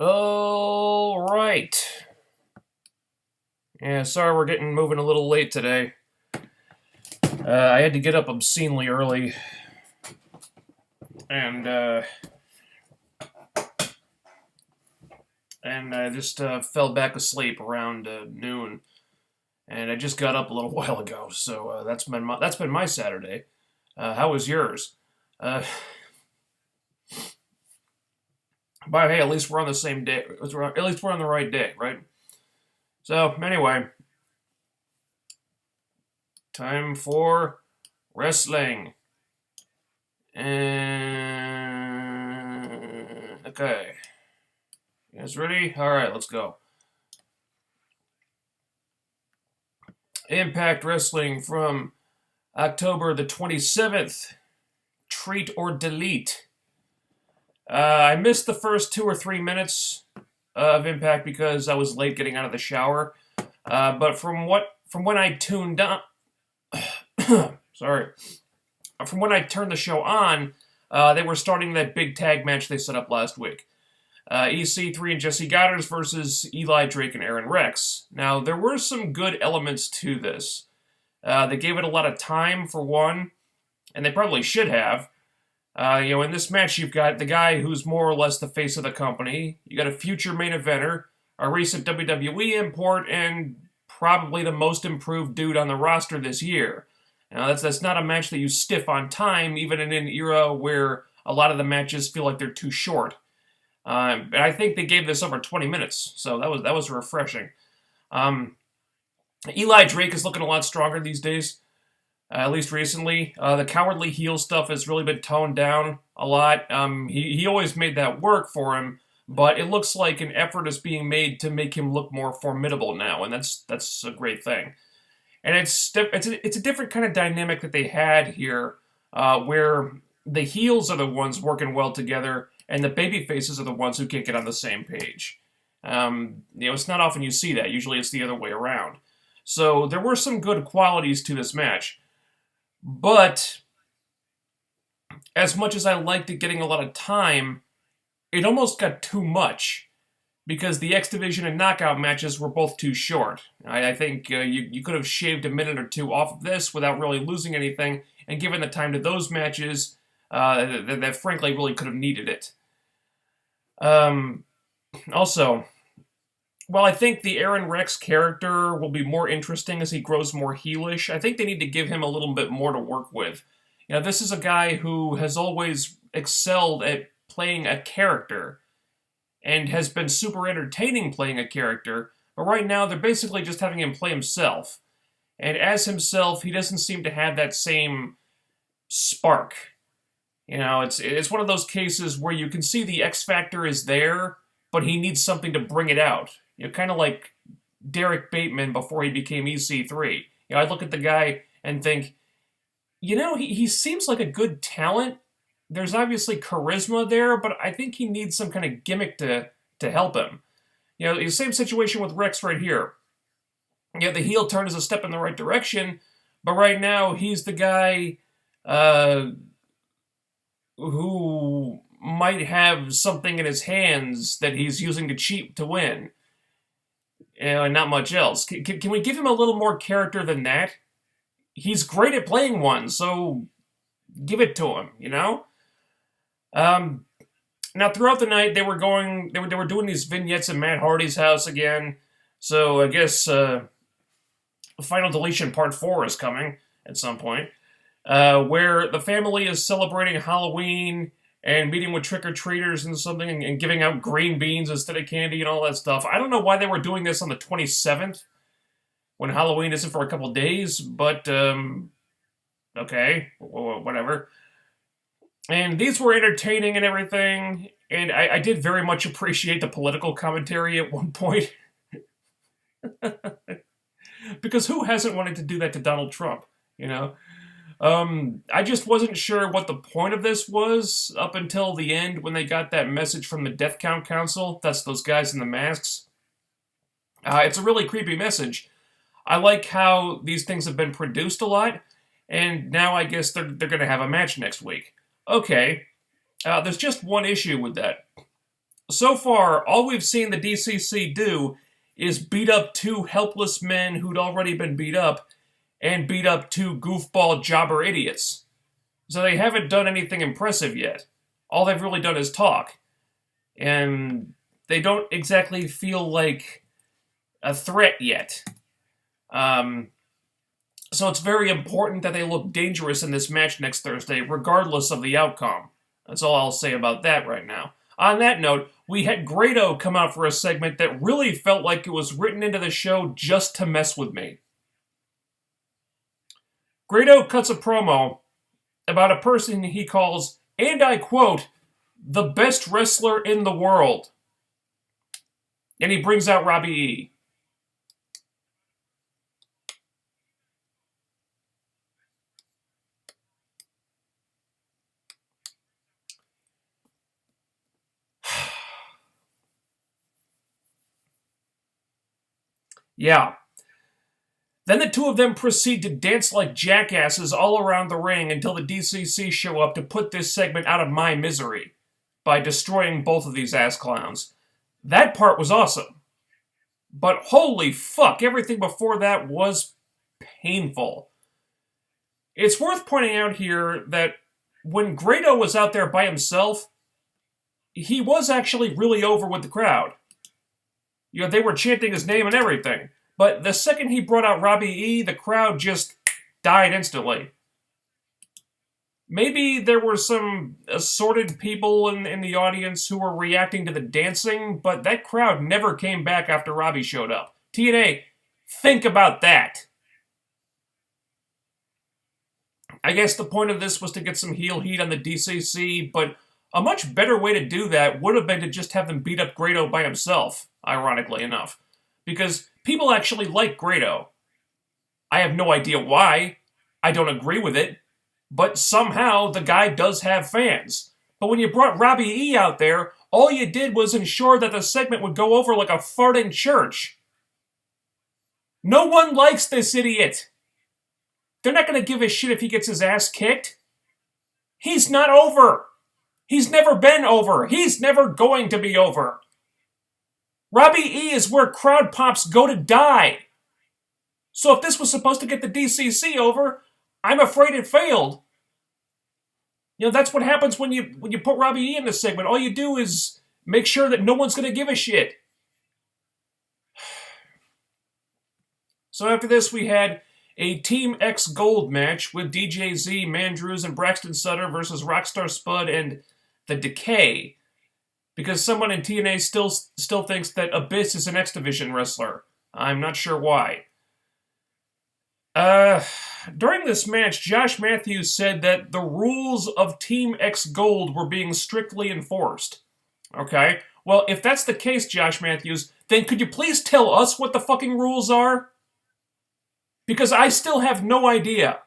All right. Yeah, sorry we're getting moving a little late today. I had to get up obscenely early, and I just fell back asleep around noon, and I just got up a little while ago. So that's been my Saturday. How was yours? Uh, but hey, at least we're on the same day. At least we're on the right day, right? So anyway, time for wrestling. And okay, you guys ready? All right, let's go. Impact Wrestling from October the 27th. Treat or delete. I missed the first 2 or 3 minutes of Impact because I was late getting out of the shower. But from when I tuned on, sorry, from when I turned the show on, they were starting that big tag match they set up last week. EC3 and Jesse Goddard versus Eli Drake and Aaron Rex. Now, there were some good elements to this. They gave it a lot of time, for one, and they probably should have. In this match, you've got the guy who's more or less the face of the company. You got a future main eventer, a recent WWE import, and probably the most improved dude on the roster this year. Now, that's not a match that you stiff on time, even in an era where a lot of the matches feel like they're too short. And I think they gave this over 20 minutes, so that was refreshing. Eli Drake is looking a lot stronger these days, at least recently. The cowardly heel stuff has really been toned down a lot. He always made that work for him, but it looks like an effort is being made to make him look more formidable now, and that's a great thing. And it's a different kind of dynamic that they had here, where the heels are the ones working well together, and the baby faces are the ones who can't get on the same page. It's not often you see that. Usually it's the other way around. So there were some good qualities to this match. But as much as I liked it getting a lot of time, it almost got too much because the X Division and Knockout matches were both too short. I think you could have shaved a minute or two off of this without really losing anything and given the time to those matches that frankly really could have needed it. Also, while I think the Aaron Rex character will be more interesting as he grows more heelish, I think they need to give him a little bit more to work with. This is a guy who has always excelled at playing a character and has been super entertaining playing a character, but right now they're basically just having him play himself. And as himself, he doesn't seem to have that same spark. It's one of those cases where you can see the X factor is there, but he needs something to bring it out. Kind of like Derek Bateman before he became EC3. I look at the guy and think, he seems like a good talent. There's obviously charisma there, but I think he needs some kind of gimmick to help him. The same situation with Rex right here. The heel turn is a step in the right direction, but right now he's the guy who might have something in his hands that he's using to cheat to win. And not much else. Can we give him a little more character than that? He's great at playing one, so give it to him, Now throughout the night they were doing these vignettes in Matt Hardy's house again. So I guess Final Deletion Part 4 is coming at some point, where the family is celebrating Halloween and meeting with trick-or-treaters and something and giving out green beans instead of candy and all that stuff. I don't know why they were doing this on the 27th, when Halloween isn't for a couple days, but, okay, whatever. And these were entertaining and everything, and I did very much appreciate the political commentary at one point. Because who hasn't wanted to do that to Donald Trump, I just wasn't sure what the point of this was up until the end when they got that message from the Death Count Council. That's those guys in the masks. It's a really creepy message. I like how these things have been produced a lot, and now I guess they're going to have a match next week. Okay, there's just one issue with that. so far, all we've seen the DCC do is beat up two helpless men who'd already been beat up and beat up two goofball jobber idiots. So they haven't done anything impressive yet. All they've really done is talk. And they don't exactly feel like a threat yet. So it's very important that they look dangerous in this match next Thursday, regardless of the outcome. That's all I'll say about that right now. On that note, we had Grado come out for a segment that really felt like it was written into the show just to mess with me. Grado cuts a promo about a person he calls, and I quote, the best wrestler in the world. And he brings out Robbie E. Yeah. Then the two of them proceed to dance like jackasses all around the ring until the DCC show up to put this segment out of my misery by destroying both of these ass clowns. That part was awesome. But holy fuck, everything before that was painful. It's worth pointing out here that when Grado was out there by himself, he was actually really over with the crowd. You know, they were chanting his name and everything. But the second he brought out Robbie E., the crowd just died instantly. Maybe there were some assorted people in the audience who were reacting to the dancing, but that crowd never came back after Robbie showed up. TNA, think about that. I guess the point of this was to get some heel heat on the DCC, but a much better way to do that would have been to just have them beat up Grado by himself, ironically enough. Because people actually like Grado. I have no idea why. I don't agree with it. But somehow the guy does have fans. But when you brought Robbie E. out there, all you did was ensure that the segment would go over like a fart in church. No one likes this idiot. They're not going to give a shit if he gets his ass kicked. He's not over. He's never been over. He's never going to be over. Robbie E. is where crowd pops go to die. So if this was supposed to get the DCC over, I'm afraid it failed. You know, that's what happens when you put Robbie E in the segment. All you do is make sure that no one's going to give a shit. So after this, we had a Team X Gold match with DJ Z, Mandrews, and Braxton Sutter versus Rockstar Spud and The Decay. Because someone in TNA still thinks that Abyss is an X Division wrestler. I'm not sure why. During this match, Josh Matthews said that the rules of Team X Gold were being strictly enforced. Okay? Well, if that's the case, Josh Matthews, then could you please tell us what the fucking rules are? Because I still have no idea.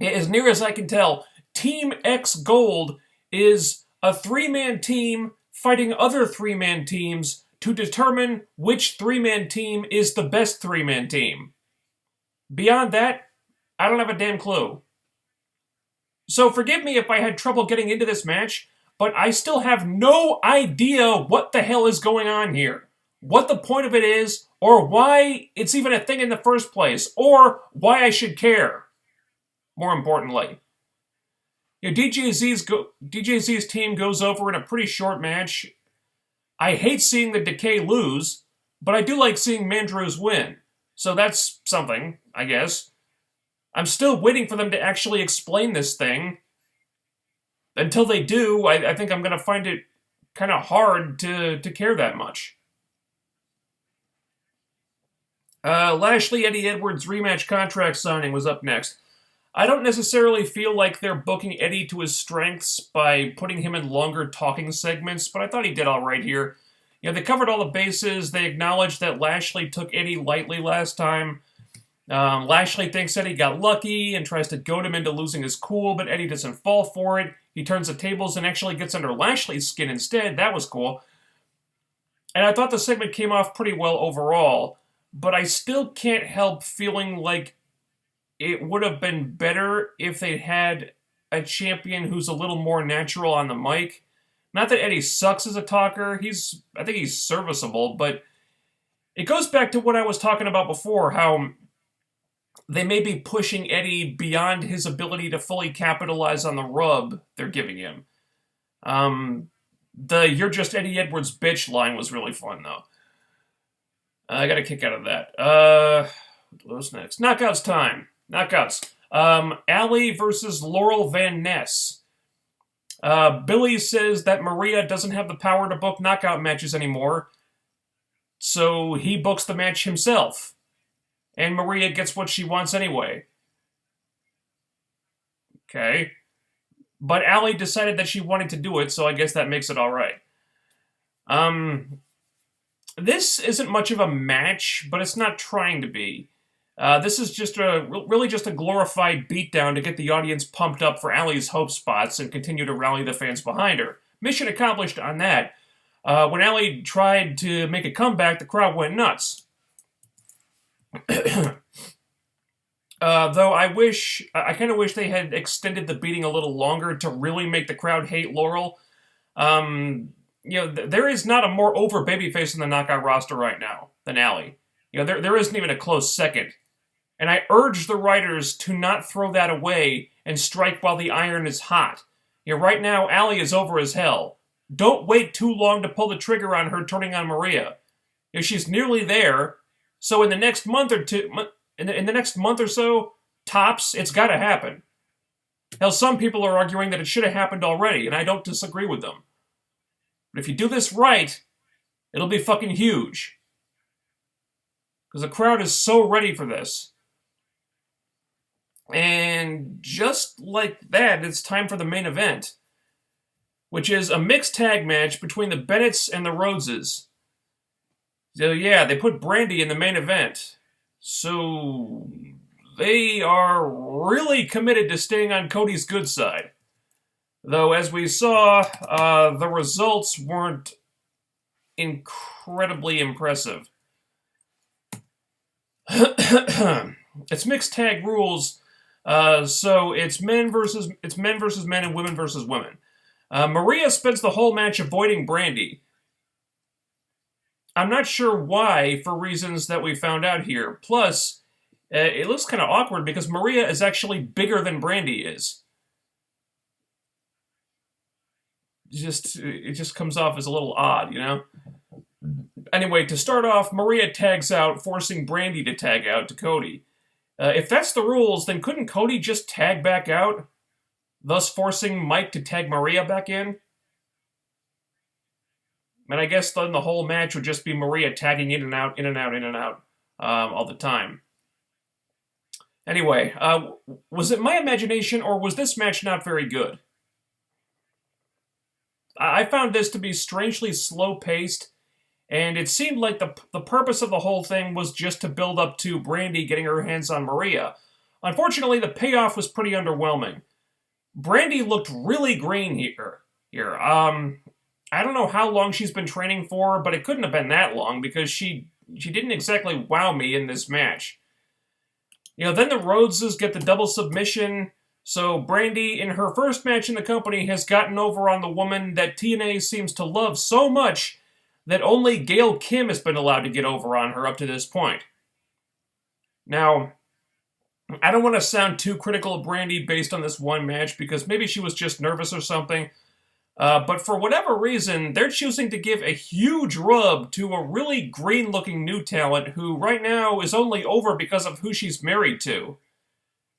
As near as I can tell, Team X Gold is a three-man team fighting other three-man teams to determine which three-man team is the best three-man team. Beyond that, I don't have a damn clue. So forgive me if I had trouble getting into this match, but I still have no idea what the hell is going on here. What the point of it is, or why it's even a thing in the first place, or why I should care. More importantly. You know, DJZ's team goes over in a pretty short match. I hate seeing the Decay lose, but I do like seeing Mandrews win. So that's something, I guess. I'm still waiting for them to actually explain this thing. Until they do, I think I'm going to find it kind of hard to care that much. Lashley Eddie Edwards rematch contract signing was up next. I don't necessarily feel like they're booking Eddie to his strengths by putting him in longer talking segments, but I thought he did all right here. You know, they covered all the bases. They acknowledged that Lashley took Eddie lightly last time. Lashley thinks Eddie got lucky and tries to goad him into losing his cool, but Eddie doesn't fall for it. He turns the tables and actually gets under Lashley's skin instead. That was cool. And I thought the segment came off pretty well overall, but I still can't help feeling like it would have been better if they had a champion who's a little more natural on the mic. Not that Eddie sucks as a talker. I think he's serviceable, but it goes back to what I was talking about before, how they may be pushing Eddie beyond his ability to fully capitalize on the rub they're giving him. The "you're just Eddie Edwards bitch" line was really fun, though. I got a kick out of that. What's next? Knockouts time. Knockouts. Allie versus Laurel Van Ness. Billy says that Maria doesn't have the power to book knockout matches anymore, so he books the match himself. And Maria gets what she wants anyway. Okay. But Allie decided that she wanted to do it, so I guess that makes it alright. This isn't much of a match, but it's not trying to be. This is just really just a glorified beatdown to get the audience pumped up for Allie's hope spots and continue to rally the fans behind her. Mission accomplished on that. When Allie tried to make a comeback, the crowd went nuts. Though I kind of wish they had extended the beating a little longer to really make the crowd hate Laurel. There is not a more over babyface in the Knockout roster right now than Allie. There isn't even a close second. And I urge the writers to not throw that away and strike while the iron is hot. Right now, Allie is over as hell. Don't wait too long to pull the trigger on her turning on Maria. She's nearly there, so in the next month or two, in the next month or so, tops, it's got to happen. Hell, some people are arguing that it should have happened already, and I don't disagree with them. But if you do this right, it'll be fucking huge. Because the crowd is so ready for this. And just like that, it's time for the main event, which is a mixed tag match between the Bennetts and the Rhodeses. So yeah, they put Brandy in the main event. So they are really committed to staying on Cody's good side. Though, as we saw, the results weren't incredibly impressive. It's mixed tag rules. So it's men versus men and women versus women. Maria spends the whole match avoiding Brandy. I'm not sure why, for reasons that we found out here. Plus, it looks kind of awkward because Maria is actually bigger than Brandy is. It just comes off as a little odd, Anyway, to start off, Maria tags out, forcing Brandy to tag out to Cody. If that's the rules, then couldn't Cody just tag back out, thus forcing Mike to tag Maria back in? And I guess then the whole match would just be Maria tagging in and out, in and out, in and out, all the time. Anyway, was it my imagination, or was this match not very good? I found this to be strangely slow-paced, and it seemed like the purpose of the whole thing was just to build up to Brandy getting her hands on Maria. Unfortunately, the payoff was pretty underwhelming. Brandy looked really green here. I don't know how long she's been training for, but it couldn't have been that long because she didn't exactly wow me in this match. Then the Rhodeses get the double submission, so Brandy, in her first match in the company, has gotten over on the woman that TNA seems to love so much that only Gail Kim has been allowed to get over on her up to this point. Now, I don't want to sound too critical of Brandy based on this one match, because maybe she was just nervous or something, but for whatever reason, they're choosing to give a huge rub to a really green-looking new talent who right now is only over because of who she's married to.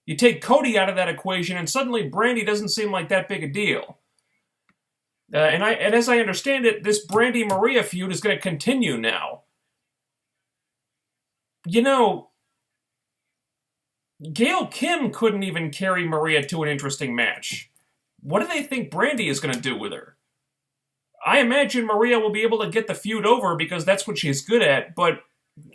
You take Cody out of that equation, and suddenly Brandy doesn't seem like that big a deal. And as I understand it, this Brandy-Maria feud is going to continue now. Gail Kim couldn't even carry Maria to an interesting match. What do they think Brandy is going to do with her? I imagine Maria will be able to get the feud over because that's what she's good at, but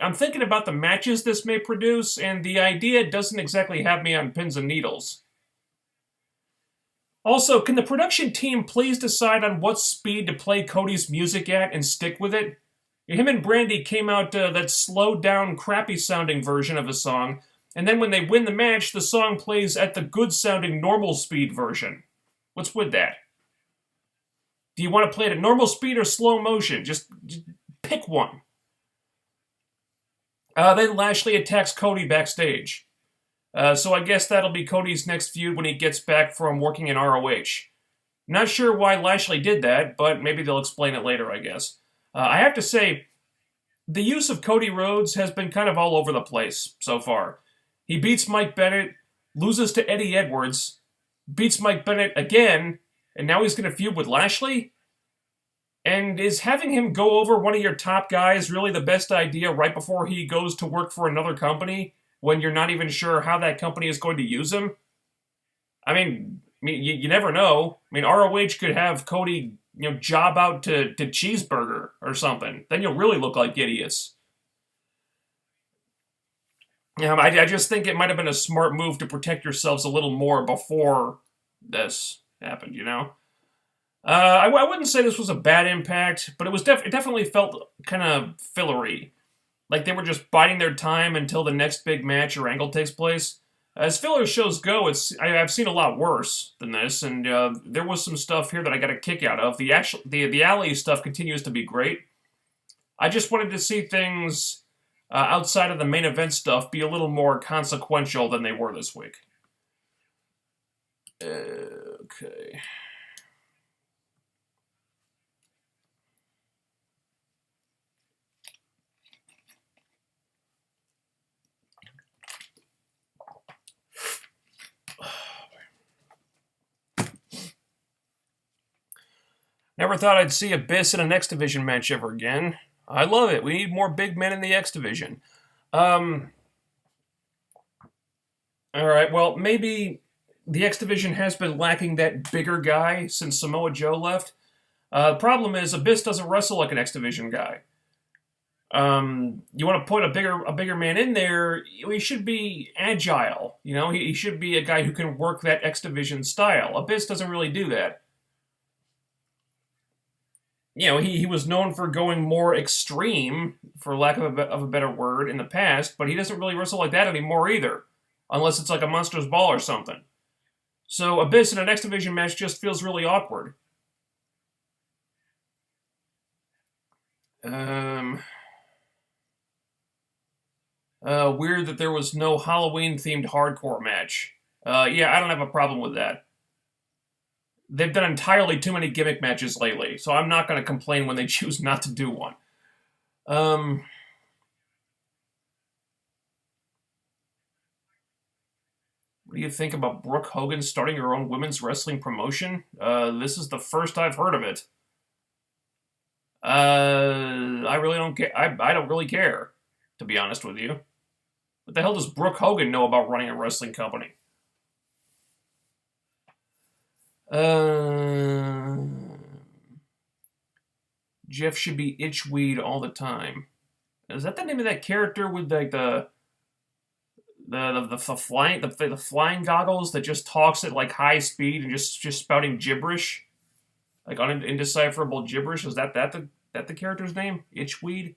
I'm thinking about the matches this may produce, and the idea doesn't exactly have me on pins and needles. Also, can the production team please decide on what speed to play Cody's music at and stick with it? Him and Brandy came out that slowed-down, crappy-sounding version of the song, and then when they win the match, the song plays at the good-sounding, normal-speed version. What's with that? Do you want to play it at normal speed or slow motion? Just pick one. Then Lashley attacks Cody backstage. So I guess that'll be Cody's next feud when he gets back from working in ROH. Not sure why Lashley did that, but maybe they'll explain it later, I guess. I have to say, the use of Cody Rhodes has been kind of all over the place so far. He beats Mike Bennett, loses to Eddie Edwards, beats Mike Bennett again, and now he's going to feud with Lashley? And is having him go over one of your top guys really the best idea right before he goes to work for another company when you're not even sure how that company is going to use him? You never know. ROH could have Cody, job out to Cheeseburger or something. Then you'll really look like idiots. I just think it might have been a smart move to protect yourselves a little more before this happened, I wouldn't say this was a bad Impact, but it definitely felt kind of fillery. Like they were just biding their time until the next big match or angle takes place. As filler shows go, I've seen a lot worse than this, and there was some stuff here that I got a kick out of. The alley stuff continues to be great. I just wanted to see things outside of the main event stuff be a little more consequential than they were this week. Okay. Never thought I'd see Abyss in an X Division match ever again. I love it. We need more big men in the X Division. Alright, well, maybe the X Division has been lacking that bigger guy since Samoa Joe left. The problem is, Abyss doesn't wrestle like an X Division guy. You want to put a bigger man in there, he should be agile. He should be a guy who can work that X Division style. Abyss doesn't really do that. He was known for going more extreme, for lack of a better word, in the past, but he doesn't really wrestle like that anymore either, unless it's like a Monsters Ball or something. So Abyss in an X Division match just feels really awkward. Weird that there was no Halloween-themed hardcore match. Yeah, I don't have a problem with that. They've done entirely too many gimmick matches lately, so I'm not going to complain when they choose not to do one. What do you think about Brooke Hogan starting her own women's wrestling promotion? This is the first I've heard of it. I really don't care. I don't really care, to be honest with you. What the hell does Brooke Hogan know about running a wrestling company? Jeff should be itchweed all the time. Is that the name of that character with like the flying goggles that just talks at like high speed and just spouting gibberish, like indecipherable gibberish? Is that the character's name? Itchweed.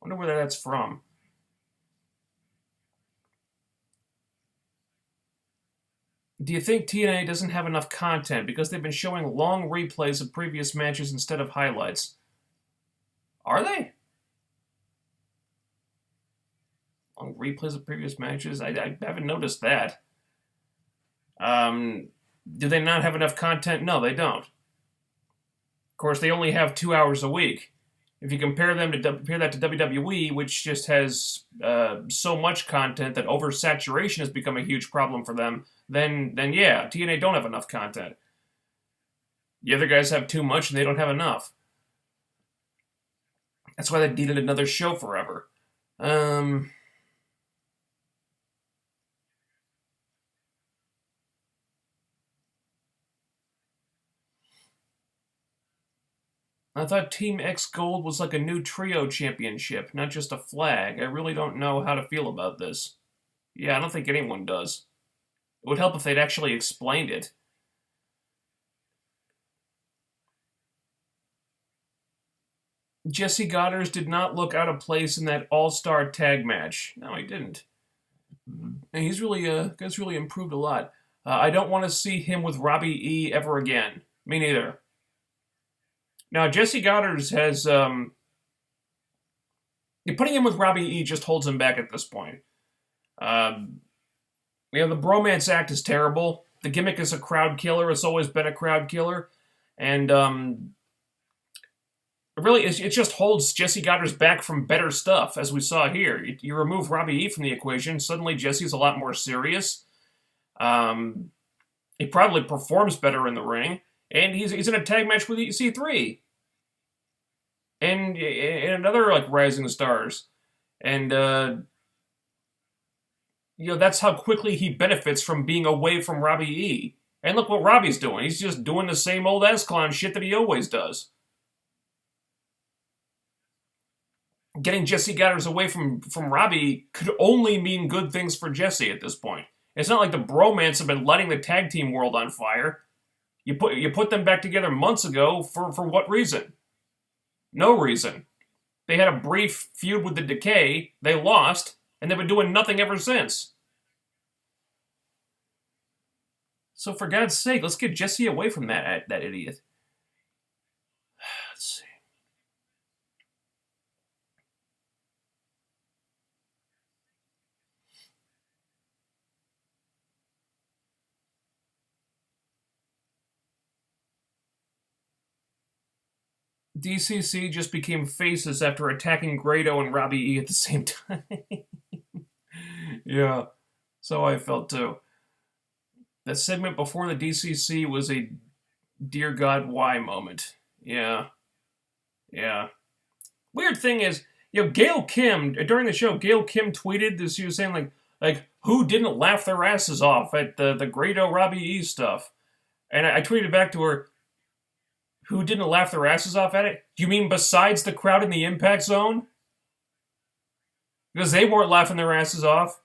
Wonder where that's from. Do you think TNA doesn't have enough content because they've been showing long replays of previous matches instead of highlights? Are they? Long replays of previous matches? I haven't noticed that. Do they not have enough content? No, they don't. Of course, they only have 2 hours a week. If you compare that to WWE, which just has so much content that oversaturation has become a huge problem for them, then yeah, TNA don't have enough content. The other guys have too much and they don't have enough. That's why they needed another show forever. I thought Team X Gold was like a new trio championship, not just a flag. I really don't know how to feel about this. Yeah, I don't think anyone does. It would help if they'd actually explained it. Jesse Goddard did not look out of place in that all-star tag match. No, he didn't. And he's really improved a lot. I don't want to see him with Robbie E ever again. Me neither. Now, Jesse Goddard's has putting him with Robbie E just holds him back at this point. Um, the bromance act is terrible. The gimmick is a crowd killer. It's always been a crowd killer, and really, it just holds Jesse Goddard's back from better stuff, as we saw here. You remove Robbie E from the equation, suddenly Jesse's a lot more serious. Um, he probably performs better in the ring, and he's in a tag match with EC3 and another like rising stars, and that's how quickly he benefits from being away from Robbie E. And look what Robbie's doing. He's just doing the same old S-Clown shit that he always does. Getting Jesse Goddard away from Robbie could only mean good things for Jesse at this point. It's not like the bromance have been lighting the tag team world on fire. You put them back together months ago for what reason? No reason. They had a brief feud with the Decay, they lost, and they've been doing nothing ever since. So for God's sake, let's get Jesse away from that idiot. Let's see. DCC just became faces after attacking Grado and Robbie E at the same time. Yeah, so I felt too. That segment before the DCC was a dear God, why moment. Yeah, yeah. Weird thing is, Gail Kim, during the show, Gail Kim tweeted this. She was saying, like who didn't laugh their asses off at the Grado Robbie E stuff? And I tweeted back to her, who didn't laugh their asses off at it? You mean besides the crowd in the Impact Zone? Because they weren't laughing their asses off.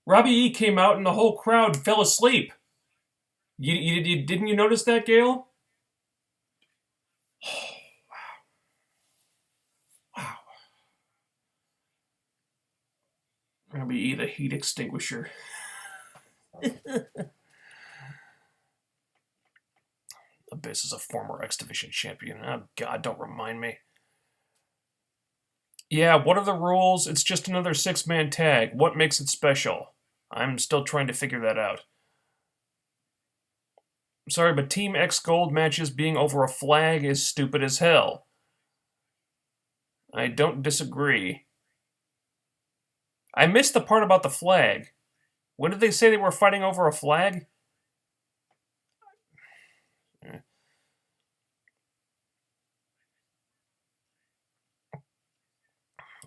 Robbie E came out and the whole crowd fell asleep. Didn't you notice that, Gail? Wow. Robbie E, the heat extinguisher. Abyss is a former X Division champion. Oh, God, don't remind me. Yeah, what are the rules? It's just another six-man tag. What makes it special? I'm still trying to figure that out. Sorry, but Team X Gold matches being over a flag is stupid as hell. I don't disagree. I missed the part about the flag. When did they say they were fighting over a flag?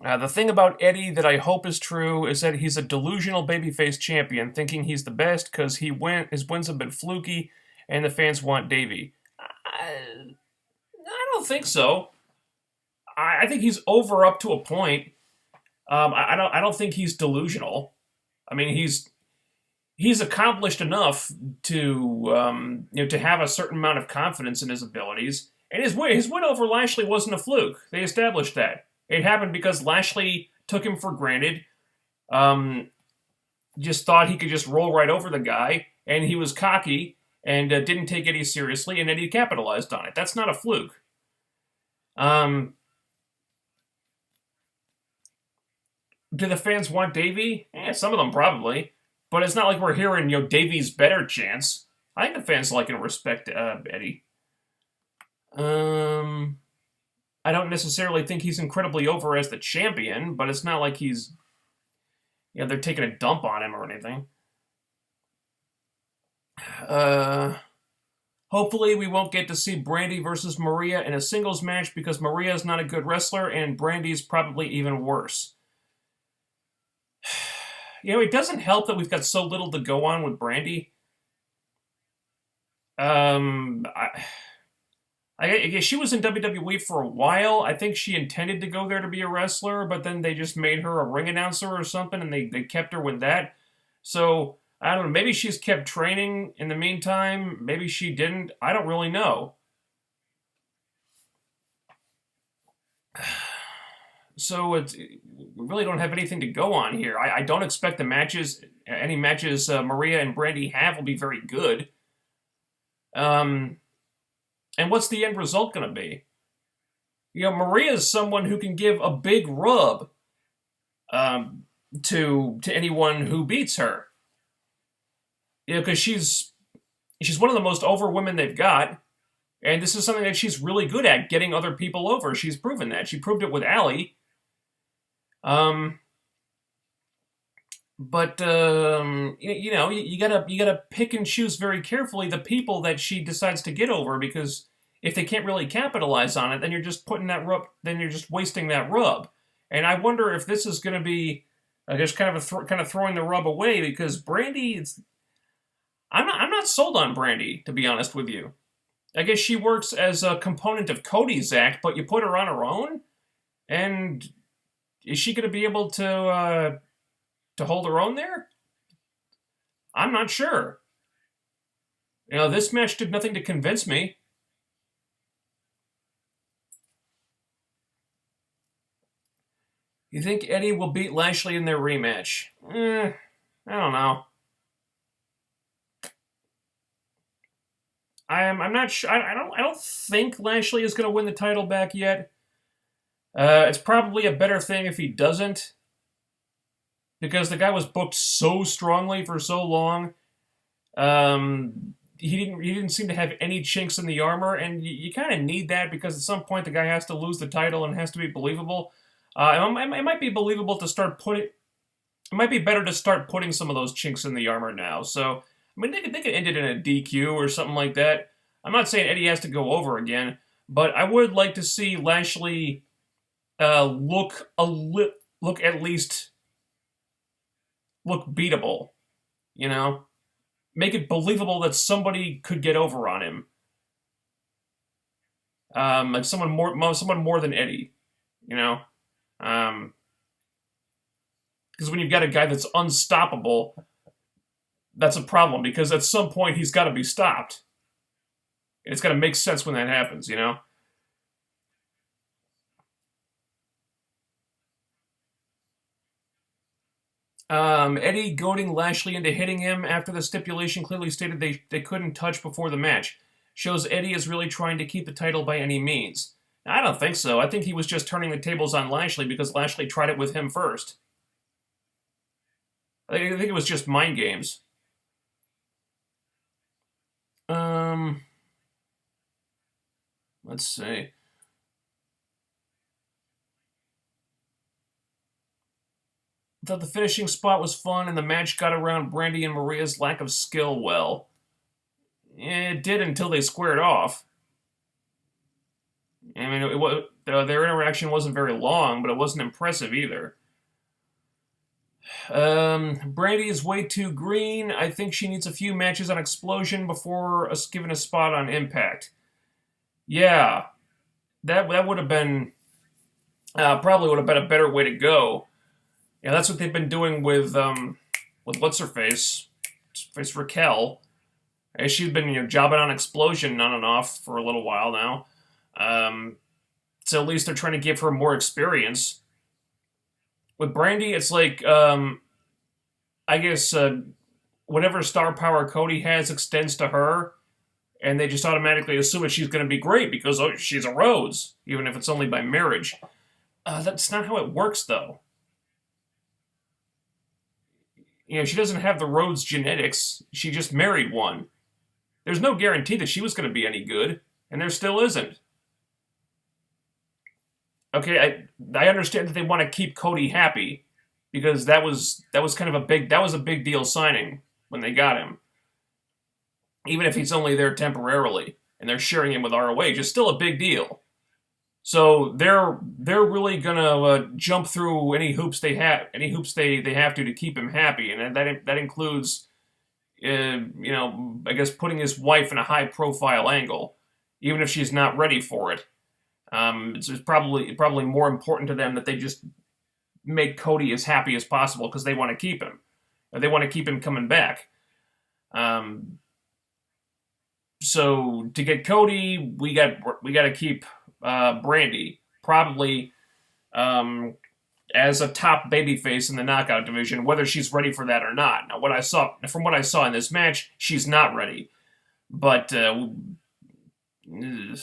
The thing about Eddie that I hope is true is that he's a delusional babyface champion, thinking he's the best because his wins have been fluky, and the fans want Davey. I don't think so. I think he's over up to a point. I don't think he's delusional. I mean, he's accomplished enough to to have a certain amount of confidence in his abilities, and his win over Lashley wasn't a fluke. They established that. It happened because Lashley took him for granted, just thought he could just roll right over the guy, and he was cocky and didn't take Eddie seriously, and Eddie capitalized on it. That's not a fluke. Do the fans want Davey? Some of them probably, but it's not like we're hearing Davey's better chance. I think the fans like and respect Eddie. I don't necessarily think he's incredibly over as the champion, but it's not like he's, they're taking a dump on him or anything. Hopefully we won't get to see Brandy versus Maria in a singles match because Maria's not a good wrestler and Brandy's probably even worse. It doesn't help that we've got so little to go on with Brandy. I guess she was in WWE for a while. I think she intended to go there to be a wrestler, but then they just made her a ring announcer or something, and they kept her with that. So, I don't know, maybe she's kept training in the meantime. Maybe she didn't. I don't really know. So, we really don't have anything to go on here. I don't expect any matches Maria and Brandy have will be very good. And And what's the end result going to be? Maria's someone who can give a big rub um, to anyone who beats her. Because she's one of the most over women they've got, and this is something that she's really good at, getting other people over. She's proven that. She proved it with Allie. Um, but you gotta pick and choose very carefully the people that she decides to get over, because if they can't really capitalize on it, then you're just putting that rub. Then you're just wasting that rub. And I wonder if this is going to be just kind of throwing the rub away, because Brandy. I'm not sold on Brandy, to be honest with you. I guess she works as a component of Cody's act, but you put her on her own, and is she going to be able to hold her own there? I'm not sure. This match did nothing to convince me. You think Eddie will beat Lashley in their rematch? I don't know. I'm not sure. I don't think Lashley is going to win the title back yet. It's probably a better thing if he doesn't, because the guy was booked so strongly for so long. He didn't seem to have any chinks in the armor, and you kind of need that, because at some point the guy has to lose the title and has to be believable. It might be believable to start putting. It might be better to start putting some of those chinks in the armor now. So they could end it in a DQ or something like that. I'm not saying Eddie has to go over again, but I would like to see Lashley look at least look beatable. Make it believable that somebody could get over on him. Like someone more than Eddie. Because when you've got a guy that's unstoppable, that's a problem, because at some point he's got to be stopped. It's got to make sense when that happens, Eddie goading Lashley into hitting him after the stipulation clearly stated they couldn't touch before the match shows Eddie is really trying to keep the title by any means. I don't think so. I think he was just turning the tables on Lashley because Lashley tried it with him first. I think it was just mind games. Let's see. I thought the finishing spot was fun, and the match got around Brandy and Maria's lack of skill well. It did until they squared off. I mean, their interaction wasn't very long, but it wasn't impressive either. Brandy is way too green. I think she needs a few matches on Explosion before given a spot on Impact. Yeah, that would have been probably would have been a better way to go. Yeah, that's what they've been doing with what's her face Raquel. As she's been jobbing on Explosion on and off for a little while now. So at least they're trying to give her more experience. With Brandy, it's like I guess whatever star power Cody has extends to her, and they just automatically assume that she's going to be great because she's a Rose, even if it's only by marriage. That's not how it works, though. She doesn't have the Rhodes genetics. She just married one. There's no guarantee that she was going to be any good, and there still isn't. Okay, I understand that they want to keep Cody happy, because that was kind of a big deal signing when they got him. Even if he's only there temporarily and they're sharing him with ROH, it's still a big deal. So they're really gonna jump through any hoops they have to keep him happy, and that includes I guess putting his wife in a high profile angle, even if she's not ready for it. It's probably more important to them that they just make Cody as happy as possible because they want to keep him. They want to keep him coming back. So to get Cody, we got to keep Brandy, probably as a top babyface in the Knockout division, whether she's ready for that or not. Now, from what I saw in this match, she's not ready. But ugh,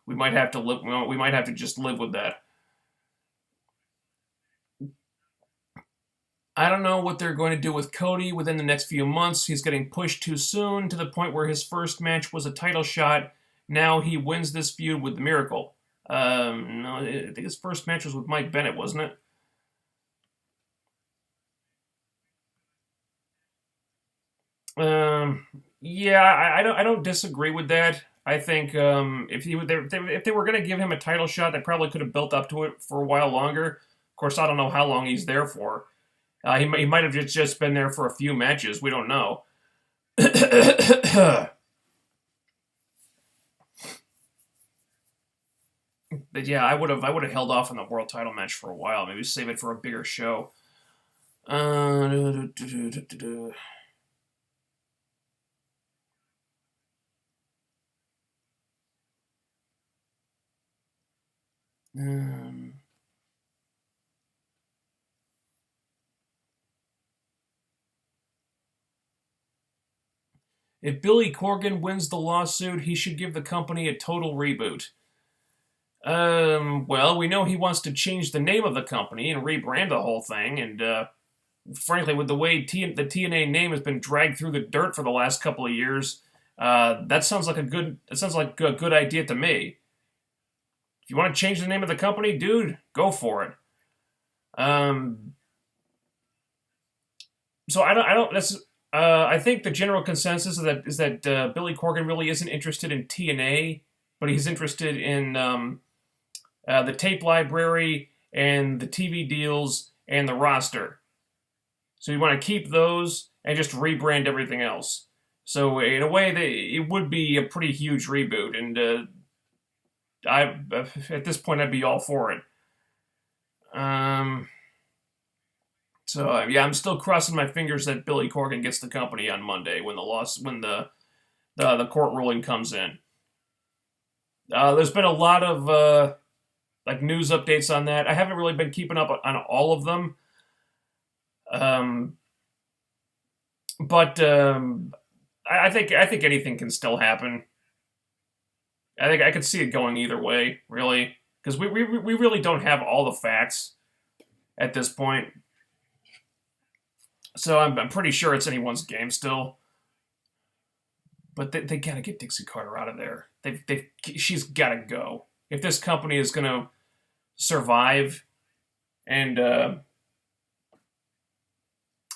we might have to live. Well, we might have to just live with that. I don't know what they're going to do with Cody within the next few months. He's getting pushed too soon to the point where his first match was a title shot. Now he wins this feud with the Miracle. No, I think his first match was with Mike Bennett, wasn't it? Um, yeah, I don't disagree with that. I think if they were going to give him a title shot, they probably could have built up to it for a while longer. Of course, I don't know how long he's there for. He might have just been there for a few matches. We don't know. But yeah, I would have held off on the world title match for a while. Maybe save it for a bigger show. Uh, um, if Billy Corgan wins the lawsuit, he should give the company a total reboot. Well, we know he wants to change the name of the company and rebrand the whole thing, and frankly, with the way the TNA name has been dragged through the dirt for the last couple of years, that sounds like a good idea to me. If you want to change the name of the company, dude, go for it. Um, so I don't. That's I think the general consensus is that Billy Corgan really isn't interested in TNA, but he's interested in the tape library and the TV deals and the roster. So you want to keep those and just rebrand everything else. So in a way, it would be a pretty huge reboot, and I at this point I'd be all for it. Um, so yeah, I'm still crossing my fingers that Billy Corgan gets the company on Monday when the court ruling comes in. There's been a lot of like news updates on that. I haven't really been keeping up on all of them, um, but I think anything can still happen. I think I could see it going either way, really, because we really don't have all the facts at this point. So I'm pretty sure it's anyone's game still. But they gotta get Dixie Carter out of there. She's gotta go if this company is gonna survive and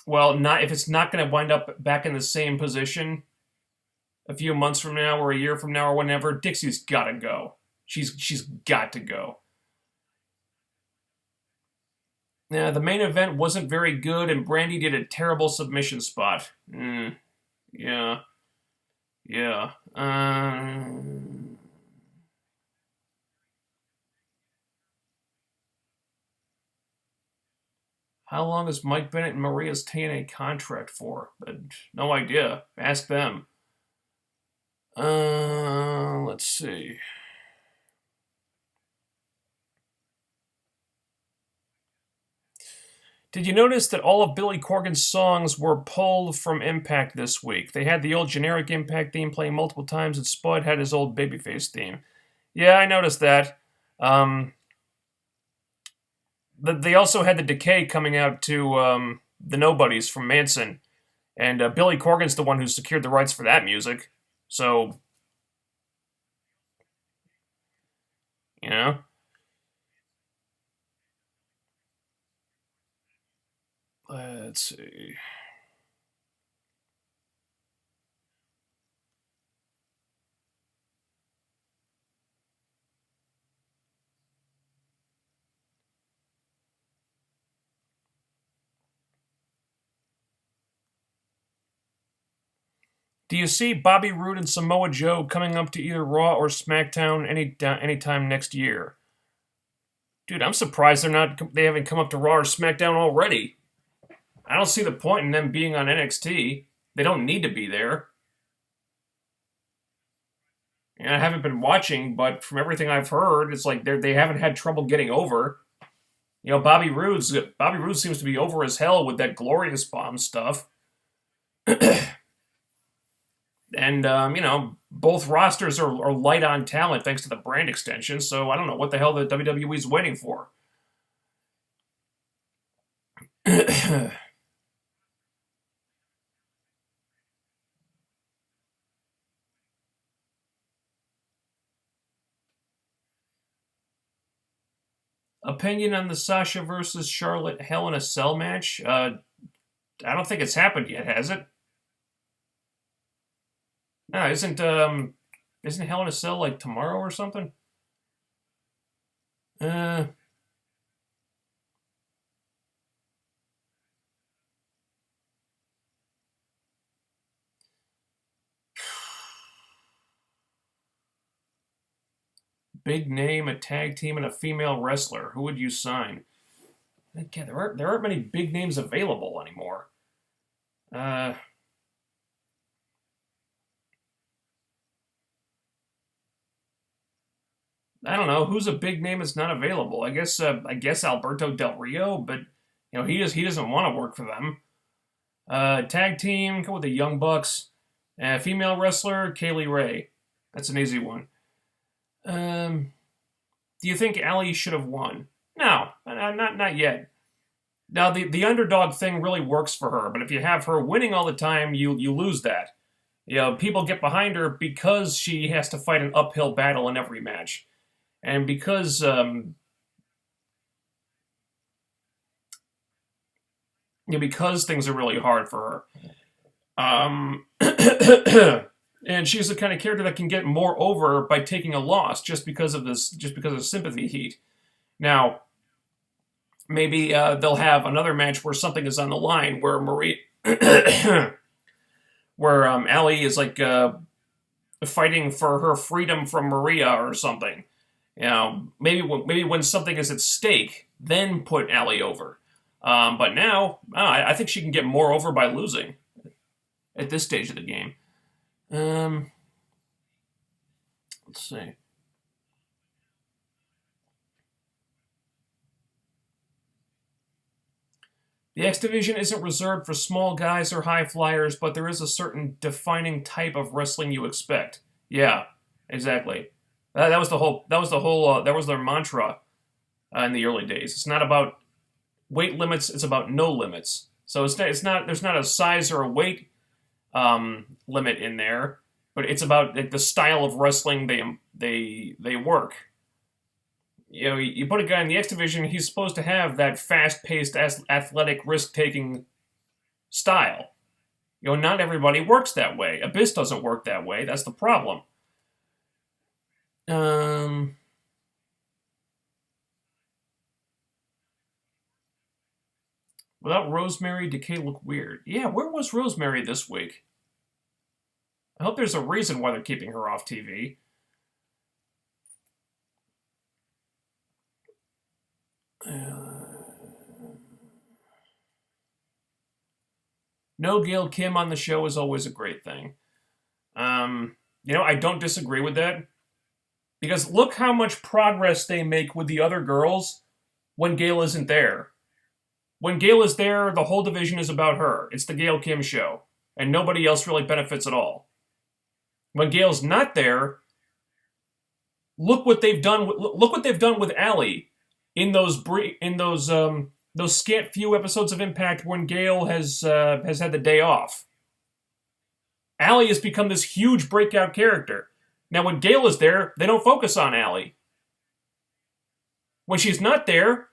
well, not if it's not gonna wind up back in the same position a few months from now or a year from now or whenever. Dixie's gotta go. She's got to go. Yeah, the main event wasn't very good, and Brandy did a terrible submission spot. Yeah, yeah. How long is Mike Bennett and Maria's TNA contract for? No idea. Ask them. Let's see. Did you notice that all of Billy Corgan's songs were pulled from Impact this week? They had the old generic Impact theme playing multiple times, and Spud had his old Babyface theme. Yeah, I noticed that. They also had the Decay coming out to the Nobodies from Manson, and Billy Corgan's the one who secured the rights for that music. So, you know, let's see. Do you see Bobby Roode and Samoa Joe coming up to either Raw or SmackDown anytime next year? Dude, I'm surprised they haven't come up to Raw or SmackDown already. I don't see the point in them being on NXT. They don't need to be there. And I haven't been watching, but from everything I've heard, it's like they haven't had trouble getting over. Bobby Roode seems to be over as hell with that Glorious Bomb stuff. And both rosters are light on talent thanks to the brand extension. So I don't know what the hell the WWE's waiting for. Opinion on the Sasha versus Charlotte Hell in a Cell match? I don't think it's happened yet, has it? No, isn't Hell in a Cell like tomorrow or something? Uh, Big name, a tag team, and a female wrestler. Who would you sign? Again, there aren't many big names available anymore. Uh, I don't know who's a big name that's not available. I guess Alberto Del Rio, but he doesn't want to work for them. Tag team, go with the Young Bucks. Female wrestler Kaylee Ray. That's an easy one. Um, do you think Allie should have won? No, not yet. Now the underdog thing really works for her, but if you have her winning all the time, you lose that. People get behind her because she has to fight an uphill battle in every match, and because things are really hard for her. And she's the kind of character that can get more over by taking a loss just because of sympathy heat. Now, maybe they'll have another match where something is on the line, where where Allie is like fighting for her freedom from Maria or something. Maybe when something is at stake, then put Allie over. But now, I think she can get more over by losing at this stage of the game. Um, let's see. The X Division isn't reserved for small guys or high flyers, but there is a certain defining type of wrestling you expect. Yeah, exactly. That was the whole. That was the whole. That was their mantra in the early days. It's not about weight limits. It's about no limits. So it's not. There's not a size or a weight limit in there, but it's about like, the style of wrestling they work. You put a guy in the X Division, he's supposed to have that fast-paced, athletic, risk-taking style. Not everybody works that way. Abyss doesn't work that way. That's the problem. Um, Without Rosemary, Decay look weird. Yeah, where was Rosemary this week? I hope there's a reason why they're keeping her off TV. No Gail Kim on the show is always a great thing. I don't disagree with that. Because look how much progress they make with the other girls when Gail isn't there. When Gail is there, the whole division is about her. It's the Gail Kim show. And nobody else really benefits at all. When Gail's not there, look what they've done. Look what they've done with Allie in those scant few episodes of Impact when Gail has had the day off. Allie has become this huge breakout character. Now, when Gail is there, they don't focus on Allie. When she's not there,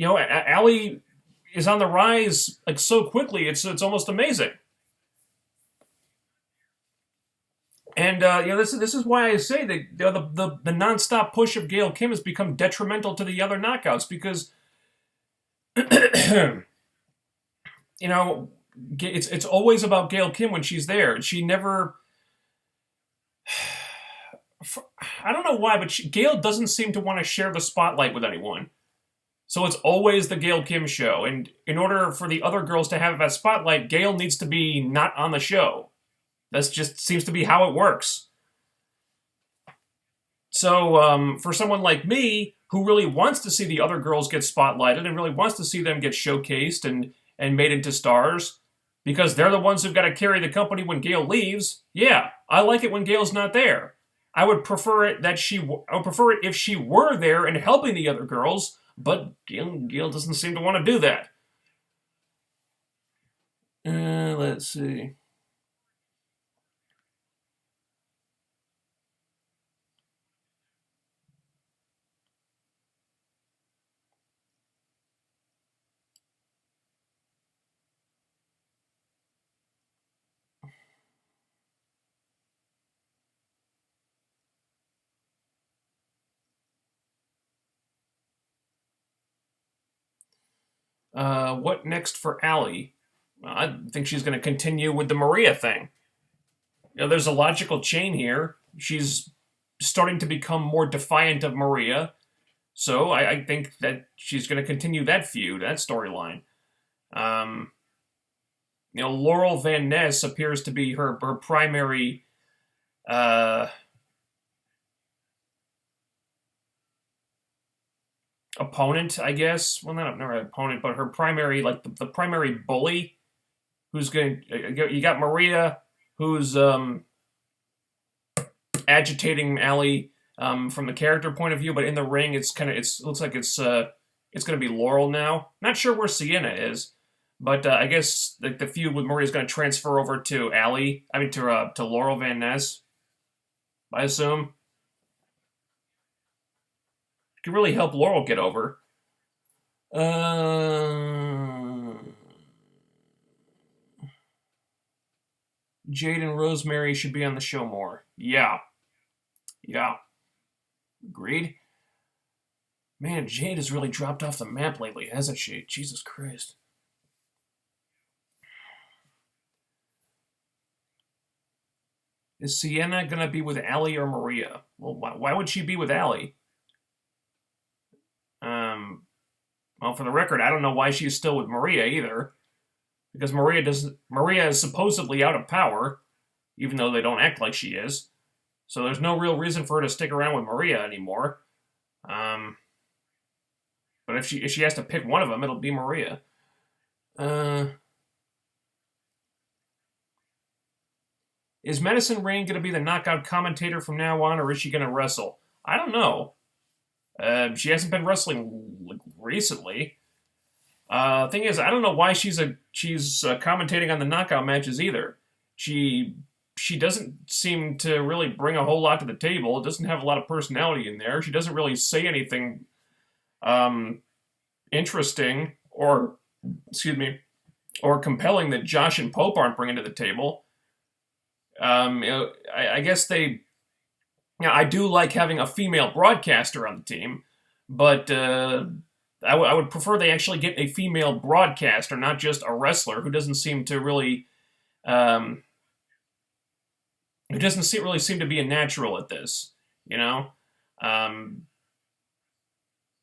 Allie is on the rise like so quickly. It's almost amazing. And this is why I say that the nonstop push of Gail Kim has become detrimental to the other knockouts because it's always about Gail Kim when she's there. She never. I don't know why, but Gail doesn't seem to want to share the spotlight with anyone. So it's always the Gail Kim show. And in order for the other girls to have that spotlight, Gail needs to be not on the show. That just seems to be how it works. So for someone like me, who really wants to see the other girls get spotlighted and really wants to see them get showcased and made into stars, because they're the ones who've got to carry the company when Gail leaves. Yeah, I like it when Gail's not there. I would prefer it that I would prefer it if she were there and helping the other girls, but Gail doesn't seem to want to do that. Let's see. What next for Allie? I think she's going to continue with the Maria thing. There's a logical chain here. She's starting to become more defiant of Maria, so I think that she's going to continue that feud, that storyline. Um, Laurel Van Ness appears to be her primary uh, opponent, I guess. Well, not her opponent, but her primary, like the primary bully. Who's going? You got Maria, who's agitating Allie from the character point of view, but in the ring, it looks like it's going to be Laurel now. Not sure where Sienna is, but I guess the feud with Maria is going to transfer over to Allie. I mean to Laurel Van Ness. I assume could really help Laurel get over. Jade and Rosemary should be on the show more. Yeah, yeah, agreed. Man, Jade has really dropped off the map lately, hasn't she? Jesus Christ. Is Sienna gonna be with Allie or Maria? Well, why would she be with Allie? Um, well, for the record, I don't know why she's still with Maria either, because Maria is supposedly out of power, even though they don't act like she is. So there's no real reason for her to stick around with Maria anymore. Um, but if she has to pick one of them, it'll be Maria. Uh, is Madison Rayne going to be the knockout commentator from now on, or is she going to wrestle? I don't know. She hasn't been wrestling recently. Thing is, I don't know why she's commentating on the knockout matches either. She doesn't seem to really bring a whole lot to the table. It doesn't have a lot of personality in there. She doesn't really say anything interesting or excuse me or compelling that Josh and Pope aren't bringing to the table. I guess they. I do like having a female broadcaster on the team, but I would prefer they actually get a female broadcaster, not just a wrestler who doesn't seem to really, who doesn't really seem to be a natural at this. You know. Um,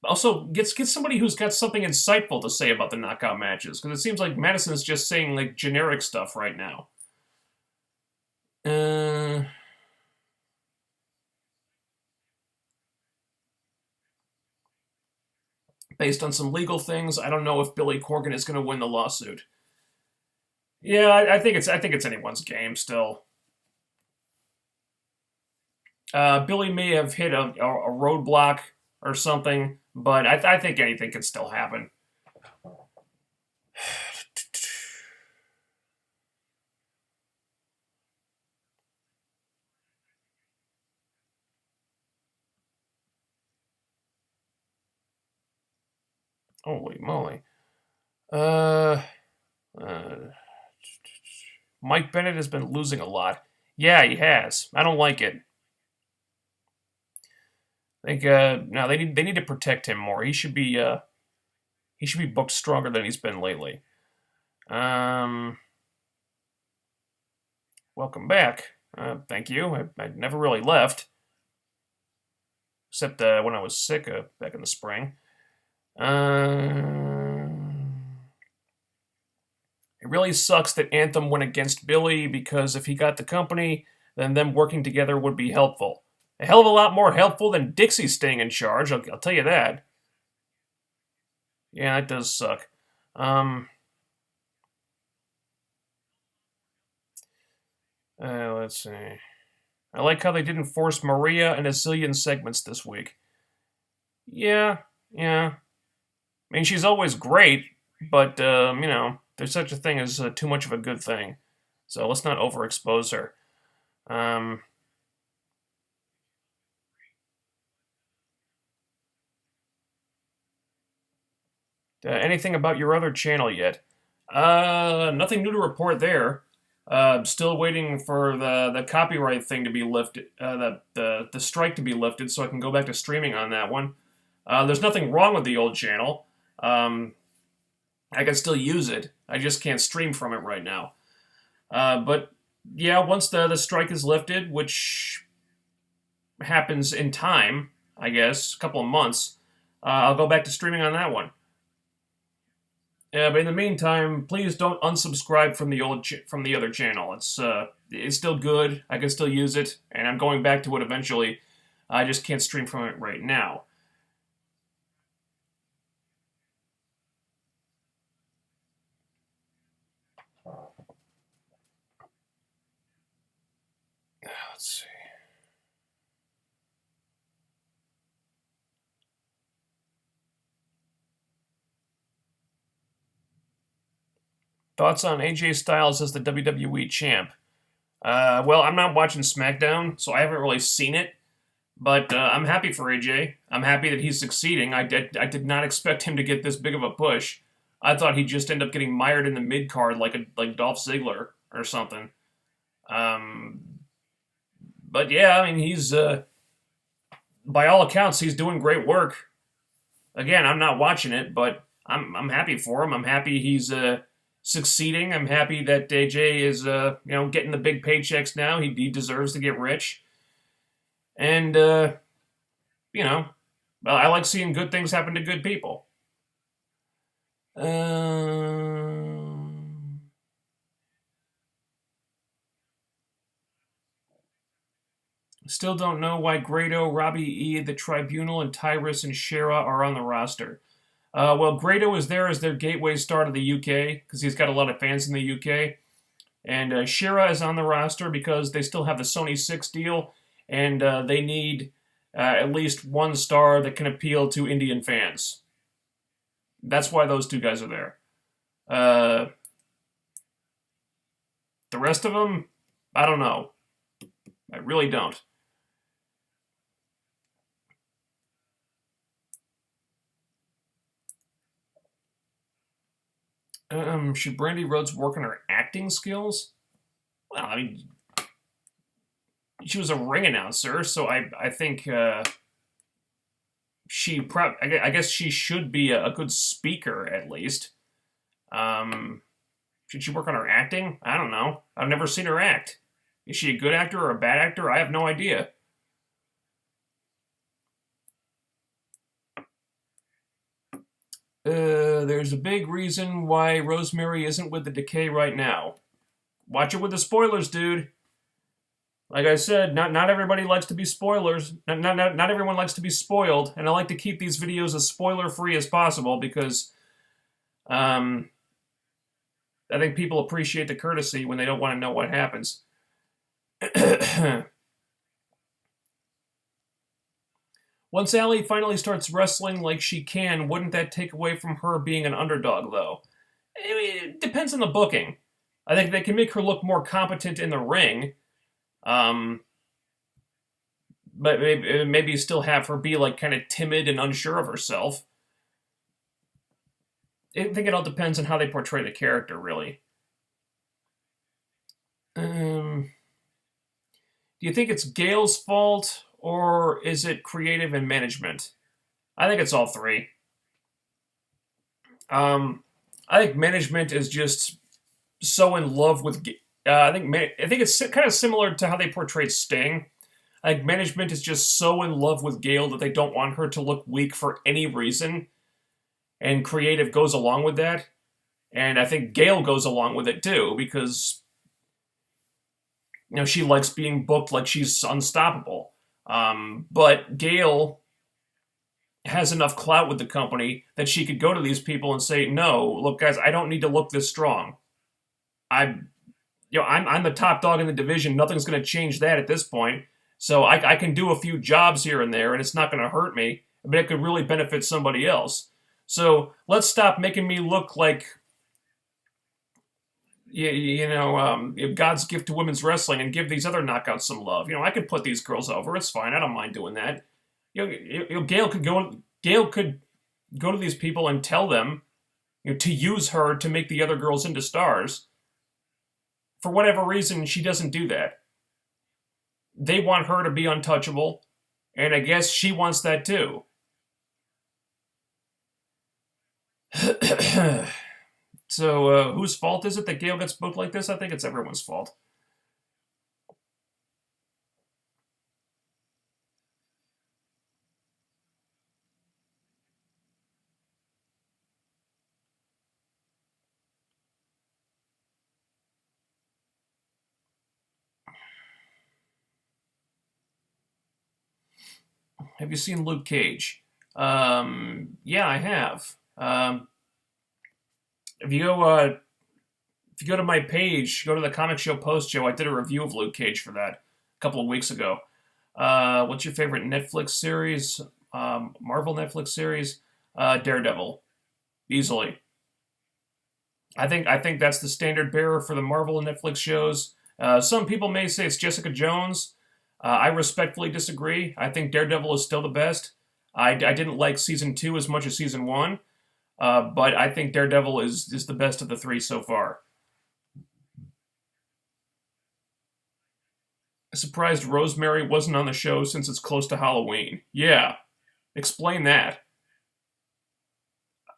Also, get somebody who's got something insightful to say about the knockout matches, because it seems like Madison's just saying like generic stuff right now. Uh, Based on some legal things, I don't know if Billy Corgan is going to win the lawsuit. Yeah, I think it's anyone's game still. Billy may have hit a roadblock or something, but I think anything can still happen. Holy moly. Uh, uh, Mike Bennett has been losing a lot. Yeah, he has. I don't like it. I think no, they need to protect him more. He should be booked stronger than he's been lately. Um, Welcome back. Thank you. I never really left, except when I was sick back in the spring. Uh, it really sucks that Anthem went against Billy because if he got the company, then them working together would be helpful. A hell of a lot more helpful than Dixie staying in charge. I'll tell you that. Yeah, it does suck. Um, Let's see. I like how they didn't force Maria and a zillion segments this week. Yeah, yeah. I mean, she's always great, but, there's such a thing as too much of a good thing. So let's not overexpose her. Um, Anything about your other channel yet? Nothing new to report there. Still waiting for the copyright thing to be lifted, the strike to be lifted, so I can go back to streaming on that one. There's nothing wrong with the old channel. I can still use it. I just can't stream from it right now. But yeah, once the strike is lifted, which happens in time, I guess, a couple of months, I'll go back to streaming on that one. Yeah, but in the meantime, please don't unsubscribe from from the other channel. It's still good. I can still use it, and I'm going back to it eventually. I just can't stream from it right now. Let's see. Thoughts on AJ Styles as the WWE champ? Well, I'm not watching SmackDown, so I haven't really seen it. But I'm happy for AJ. I'm happy that he's succeeding. I did not expect him to get this big of a push. I thought he'd just end up getting mired in the mid card like Dolph Ziggler or something. Um, but yeah, I mean he's by all accounts he's doing great work. Again, I'm not watching it, but I'm happy for him. I'm happy he's succeeding. I'm happy that AJ is getting the big paychecks now. He deserves to get rich, and I like seeing good things happen to good people. Still don't know why Grado, Robbie E, the Tribunal, and Tyrus and Shera are on the roster. Well, Grado is there as their gateway star to the UK because he's got a lot of fans in the UK. And Shera is on the roster because they still have the Sony 6 deal, and they need at least one star that can appeal to Indian fans. That's why those two guys are there. The rest of them, I don't know. I really don't. Should Brandy Rhodes work on her acting skills? Well, I mean, she was a ring announcer, so I think I guess she should be a good speaker at least. Should she work on her acting? I don't know. I've never seen her act. Is she a good actor or a bad actor? I have no idea. There's a big reason why Rosemary isn't with the Decay right now. Watch it with the spoilers, dude. Like I said, not everybody likes to be spoilers. Not everyone likes to be spoiled, and I like to keep these videos as spoiler-free as possible because I think people appreciate the courtesy when they don't want to know what happens. Once Allie finally starts wrestling like she can, wouldn't that take away from her being an underdog, though? It depends on the booking. I think they can make her look more competent in the ring, but maybe still have her be like kind of timid and unsure of herself. I think it all depends on how they portray the character, really. Do you think it's Gail's fault, or is it creative and management? I think it's all three. I think management is just so in love with. I think it's kind of similar to how they portrayed Sting. I think management is just so in love with Gail that they don't want her to look weak for any reason, and creative goes along with that. And I think Gail goes along with it too because she likes being booked like she's unstoppable. But Gail has enough clout with the company that she could go to these people and say, "No, look, guys, I don't need to look this strong. I'm the top dog in the division. Nothing's going to change that at this point. So I can do a few jobs here and there, and it's not going to hurt me, but it could really benefit somebody else. So let's stop making me look like God's gift to women's wrestling and give these other knockouts some love. I could put these girls over. It's fine. I don't mind doing that. Gail could go. Gail could go to these people and tell them to use her to make the other girls into stars. For whatever reason, she doesn't do that. They want her to be untouchable, and I guess she wants that too. So, whose fault is it that Gail gets booked like this? I think it's everyone's fault. Have you seen Luke Cage? Yeah, I have. If you go, if you go to my page, go to the Comic Show Post Show. I did a review of Luke Cage for that a couple of weeks ago. What's your favorite Netflix series? Marvel Netflix series? Daredevil, easily. I think that's the standard bearer for the Marvel and Netflix shows. Some people may say it's Jessica Jones. I respectfully disagree. I think Daredevil is still the best. I didn't like season 2 as much as season 1, but I think Daredevil is the best of the three so far. Surprised Rosemary wasn't on the show since it's close to Halloween. Yeah, explain that.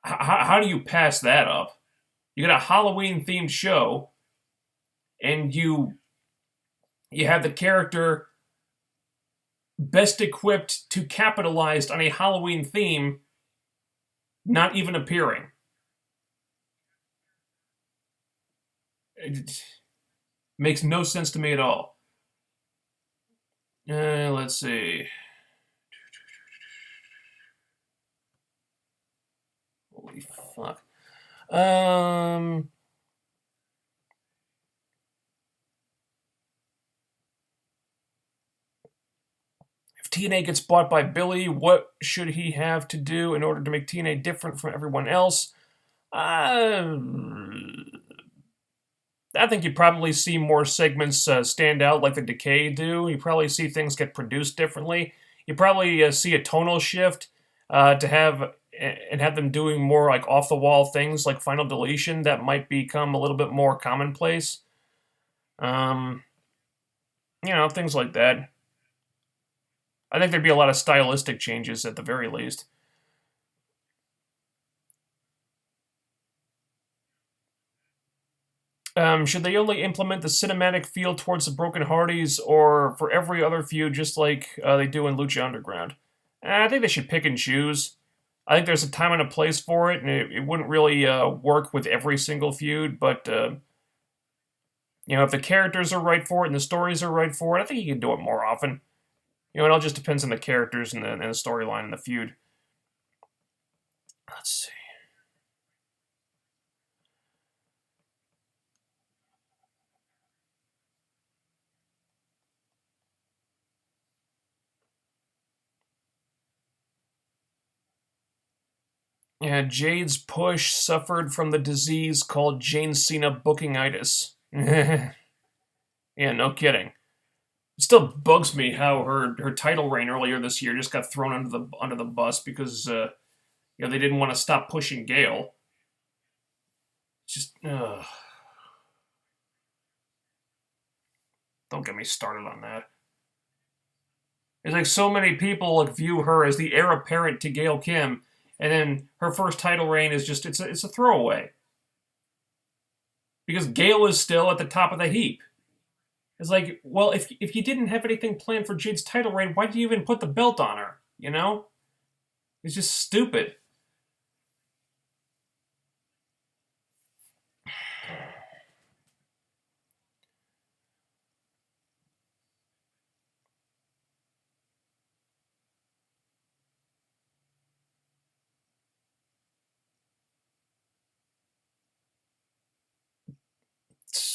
How do you pass that up? You got a Halloween themed show, and you have the character best equipped to capitalize on a Halloween theme not even appearing. It makes no sense to me at all. Let's see. Holy fuck. If TNA gets bought by Billy, what should he have to do in order to make TNA different from everyone else? I think you probably see more segments stand out like the Decay do. You probably see things get produced differently. You probably see a tonal shift to have them doing more like off the wall things like Final Deletion that might become a little bit more commonplace. Um, things like that. I think there'd be a lot of stylistic changes at the very least. Should they only implement the cinematic feel towards the Broken Hardys, or for every other feud, just like they do in Lucha Underground? I think they should pick and choose. I think there's a time and a place for it, and it wouldn't really work with every single feud. But if the characters are right for it and the stories are right for it, I think you can do it more often. It all just depends on the characters and the storyline and the feud. Let's see. Yeah, Jade's push suffered from the disease called Jane Cena bookingitis. Yeah, no kidding. It still bugs me how her title reign earlier this year just got thrown under the bus because they didn't want to stop pushing Gail. Just don't get me started on that. It's like so many people like view her as the heir apparent to Gail Kim, and then her first title reign is just it's a throwaway because Gail is still at the top of the heap. It's like, well, if you didn't have anything planned for Jade's title reign, why did you even put the belt on her? It's just stupid.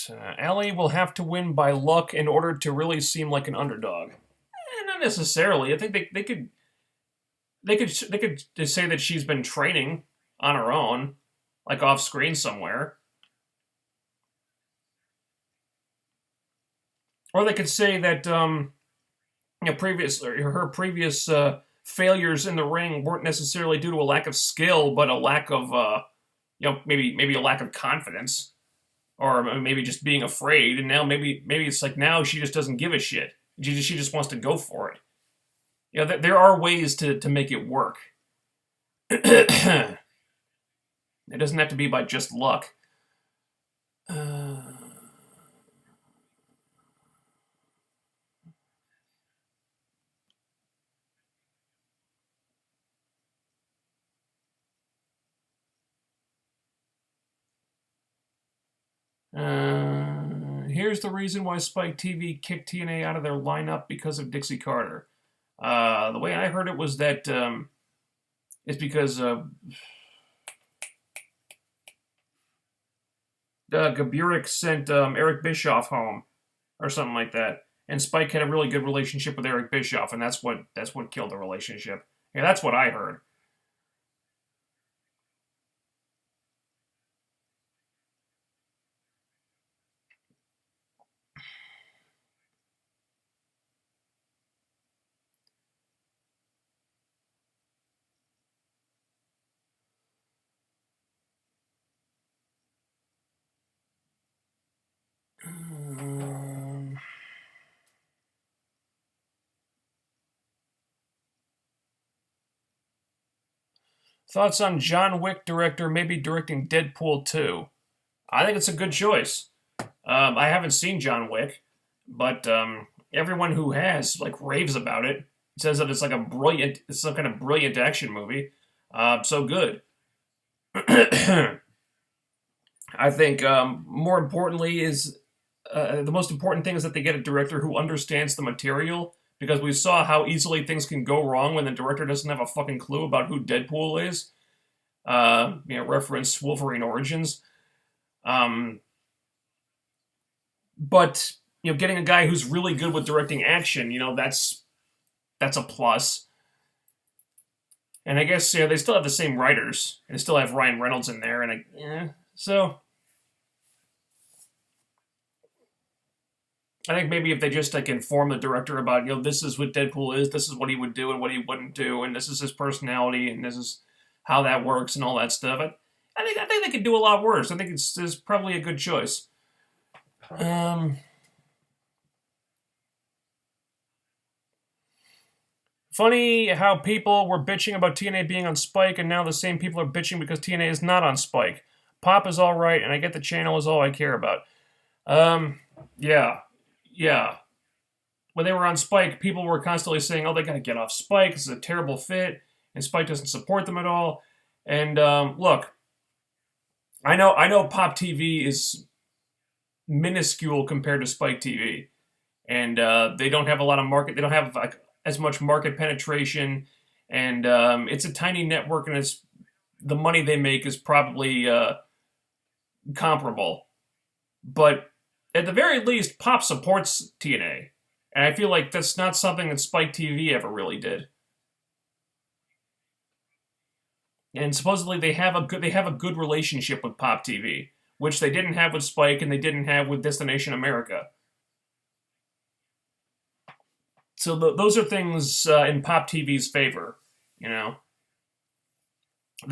Allie will have to win by luck in order to really seem like an underdog. Not necessarily. I think they could just say that she's been training on her own, like off screen somewhere, or they could say that her previous failures in the ring weren't necessarily due to a lack of skill, but a lack of maybe a lack of confidence, or maybe just being afraid. And now maybe it's like now she just doesn't give a shit. She just wants to go for it. There are ways to make it work. It doesn't have to be by just luck. Here's the reason why Spike TV kicked TNA out of their lineup because of Dixie Carter. The way I heard it was that it's because Gaburik sent Eric Bischoff home or something like that, and Spike had a really good relationship with Eric Bischoff, and that's what killed the relationship. Yeah, that's what I heard. Thoughts on John Wick director maybe directing Deadpool 2? I think it's a good choice. I haven't seen John Wick, but everyone who has like raves about it. Says that it's some kind of brilliant action movie. So good. I think more importantly is the most important thing is that they get a director who understands the material, because we saw how easily things can go wrong when the director doesn't have a fucking clue about who Deadpool is. Reference Wolverine Origins. But getting a guy who's really good with directing action, that's a plus. And I guess they still have the same writers, and they still have Ryan Reynolds in there, so I think maybe if they just inform the director about this is what Deadpool is, this is what he would do and what he wouldn't do, and this is his personality, and this is how that works and all that stuff. I think they could do a lot worse. I think it's probably a good choice. Funny how people were bitching about TNA being on Spike, and now the same people are bitching because TNA is not on Spike. Pop is all right, and I get the channel is all I care about. Yeah. When they were on Spike, people were constantly saying, "Oh, they gotta get off Spike. This is a terrible fit, and Spike doesn't support them at all." And look, I know Pop TV is minuscule compared to Spike TV, and they don't have a lot of market. They don't have as much market penetration, and it's a tiny network, and the money they make is probably comparable. But at the very least, Pop supports TNA, and I feel like that's not something that Spike TV ever really did. And supposedly they have a good relationship with Pop TV, which they didn't have with Spike and they didn't have with Destination America. So those are things in Pop TV's favor. They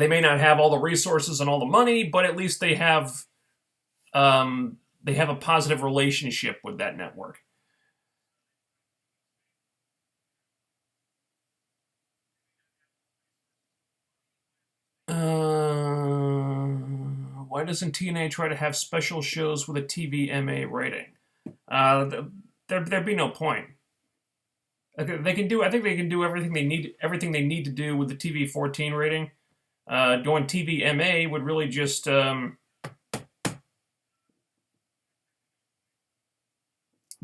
may not have all the resources and all the money, but at least they have a positive relationship with that network. Why doesn't TNA try to have special shows with a TVMA rating? There'd be no point. They can do. I think they can do everything they need to do with the TV 14 rating. Going TVMA would really just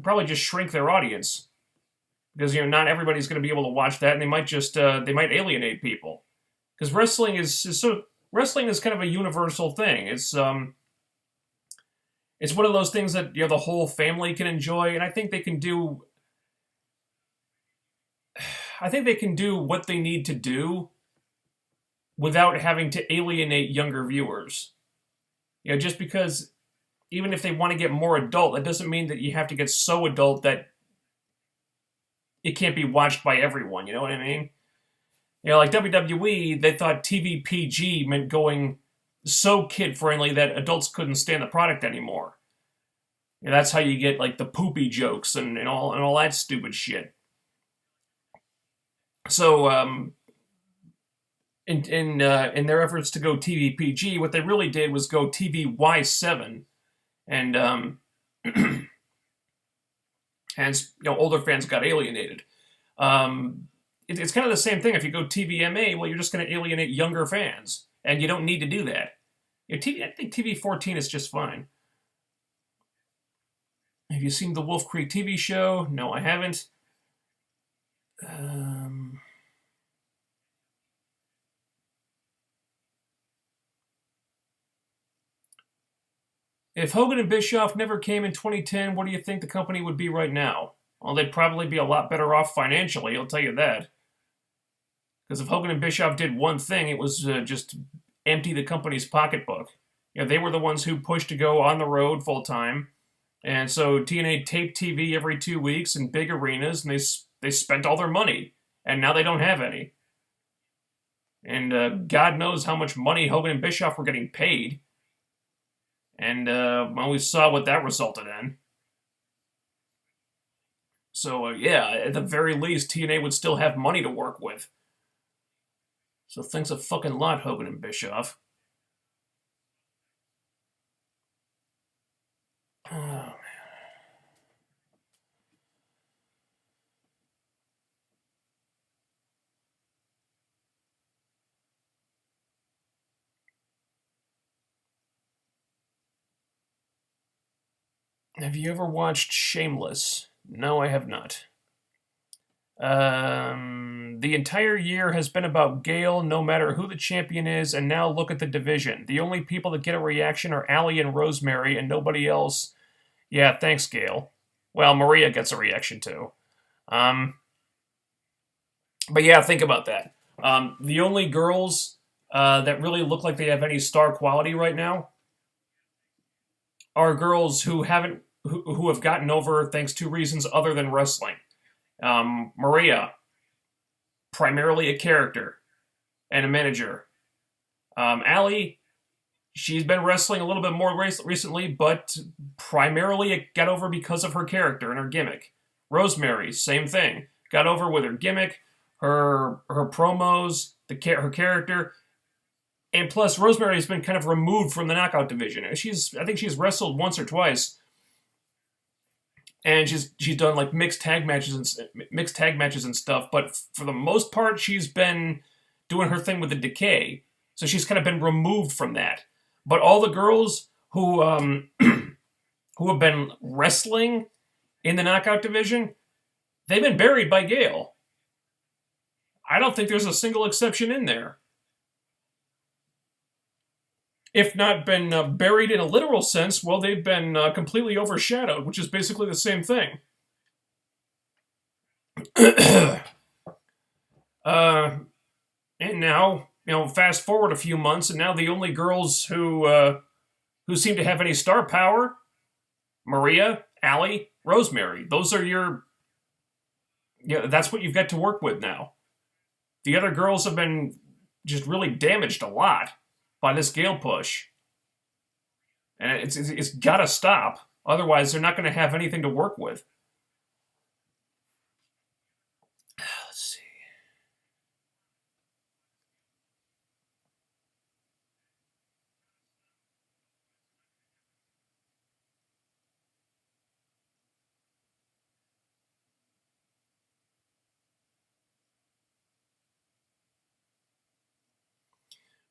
probably just shrink their audience, because not everybody's going to be able to watch that, and they might alienate people, because wrestling is kind of a universal thing. It's one of those things that the whole family can enjoy, and I think they can do. I think they can do what they need to do without having to alienate younger viewers. Just because even if they want to get more adult, that doesn't mean that you have to get so adult that it can't be watched by everyone. You know what I mean? Like WWE, they thought TV PG meant going so kid friendly that adults couldn't stand the product anymore. That's how you get like the poopy jokes and all that stupid shit. So in their efforts to go TV PG, what they really did was go TVY7, and and older fans got alienated. It's kind of the same thing. If you go TVMA, well, you're just going to alienate younger fans, and you don't need to do that. I think TV14 is just fine. Have you seen the Wolf Creek TV show? No, I haven't. If Hogan and Bischoff never came in 2010, what do you think the company would be right now? Well, they'd probably be a lot better off financially, I'll tell you that. Because if Hogan and Bischoff did one thing, it was just empty the company's pocketbook. They were the ones who pushed to go on the road full time, and so TNA taped TV every 2 weeks in big arenas, and they spent all their money, and now they don't have any. And God knows how much money Hogan and Bischoff were getting paid. And well, we saw what that resulted in. So yeah, at the very least, TNA would still have money to work with. So thanks a fucking lot, Hogan and Bischoff. Oh, man. Have you ever watched Shameless? No, I have not. The entire year has been about Gale, no matter who the champion is, and now look at the division. The only people that get a reaction are Allie and Rosemary, and nobody else. Yeah, thanks, Gale. Well, Maria gets a reaction too. But yeah, think about that. The only girls that really look like they have any star quality right now are girls who have gotten over thanks to reasons other than wrestling. Maria, primarily a character and a manager. Allie, she's been wrestling a little bit more recently, but primarily it got over because of her character and her gimmick. Rosemary, same thing. Got over with her gimmick, her promos, her character, and plus Rosemary has been kind of removed from the knockout division. I think she's wrestled once or twice, and she's done like mixed tag matches and stuff. But for the most part, she's been doing her thing with the Decay, so she's kind of been removed from that. But all the girls who who have been wrestling in the knockout division, they've been buried by Gale. I don't think there's a single exception in there. If not been buried in a literal sense, well, they've been completely overshadowed, which is basically the same thing. And now, fast forward a few months, and now the only girls who seem to have any star power, Maria, Allie, Rosemary. Those are that's what you've got to work with now. The other girls have been just really damaged a lot by this Gale push. And it's got to stop. Otherwise, they're not going to have anything to work with. Let's see.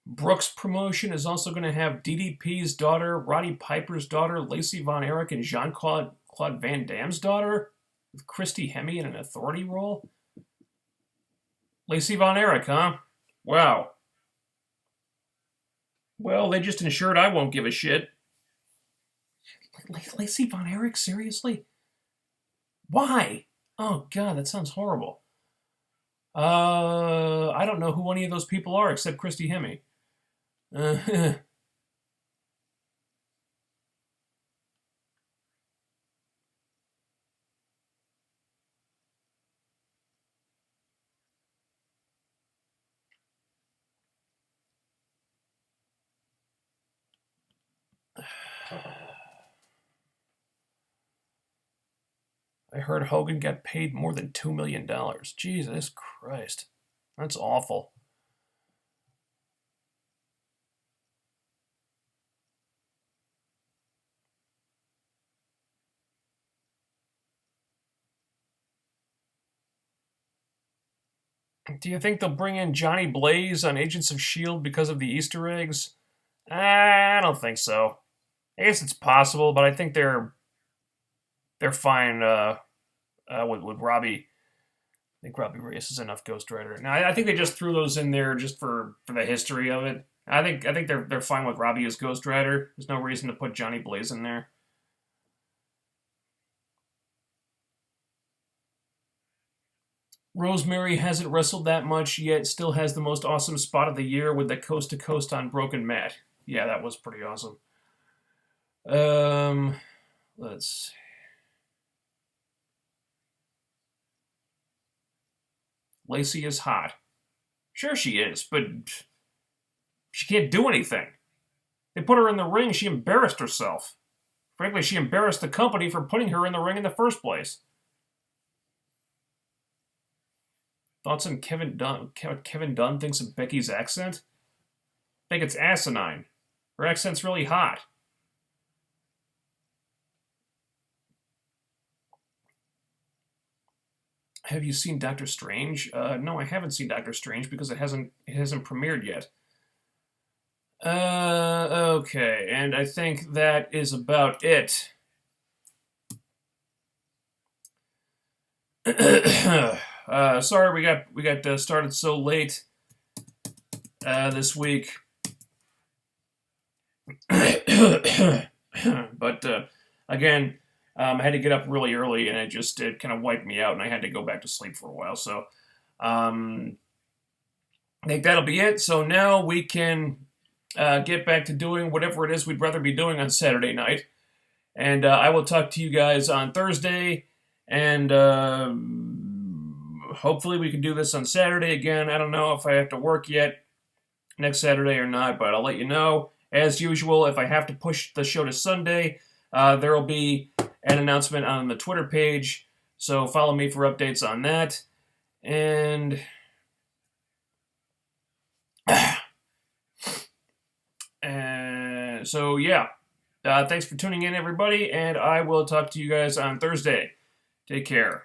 Brooks Promotion is also going to have DDP's daughter, Roddy Piper's daughter, Lacey Von Erich, and Jean-Claude Van Damme's daughter, with Christy Hemme in an authority role. Lacey Von Erich, huh? Wow. Well, they just ensured I won't give a shit. Lacey Von Erich, seriously? Why? Oh God, that sounds horrible. I don't know who any of those people are except Christy Hemme. Uh, I heard Hogan got paid more than $2 million. Jesus Christ, that's awful. Do you think they'll bring in Johnny Blaze on Agents of Shield because of the Easter eggs? I don't think so. I guess it's possible, but I think they're fine with Robbie. I think Robbie Reyes is enough Ghost Rider. Now, I think they just threw those in there just for the history of it. I think they're fine with Robbie as Ghost Rider. There's no reason to put Johnny Blaze in there. Rosemary hasn't wrestled that much yet. Still has the most awesome spot of the year with the coast to coast on broken mat. Yeah, that was pretty awesome. Um, let's. Lacey is hot. Sure, she is, but she can't do anything. They put her in the ring. She embarrassed herself. Frankly, she embarrassed the company for putting her in the ring in the first place. Thoughts on Kevin Dunn? Kevin Dunn thinks of Becky's accent? I think it's asinine. Her accent's really hot. Have you seen Doctor Strange? No, I haven't seen Doctor Strange because it hasn't premiered yet. Okay, and I think that is about it. Sorry we got started so late this week, but again, I had to get up really early, and it kind of wiped me out, and I had to go back to sleep for a while. So I think that'll be it. So now we can get back to doing whatever it is we'd rather be doing on Saturday night. And I will talk to you guys on Thursday. And hopefully we can do this on Saturday again. I don't know if I have to work yet next Saturday or not, but I'll let you know. As usual, if I have to push the show to Sunday, there will be an announcement on the Twitter page. So follow me for updates on that. And so, yeah. Thanks for tuning in, everybody, and I will talk to you guys on Thursday. Take care.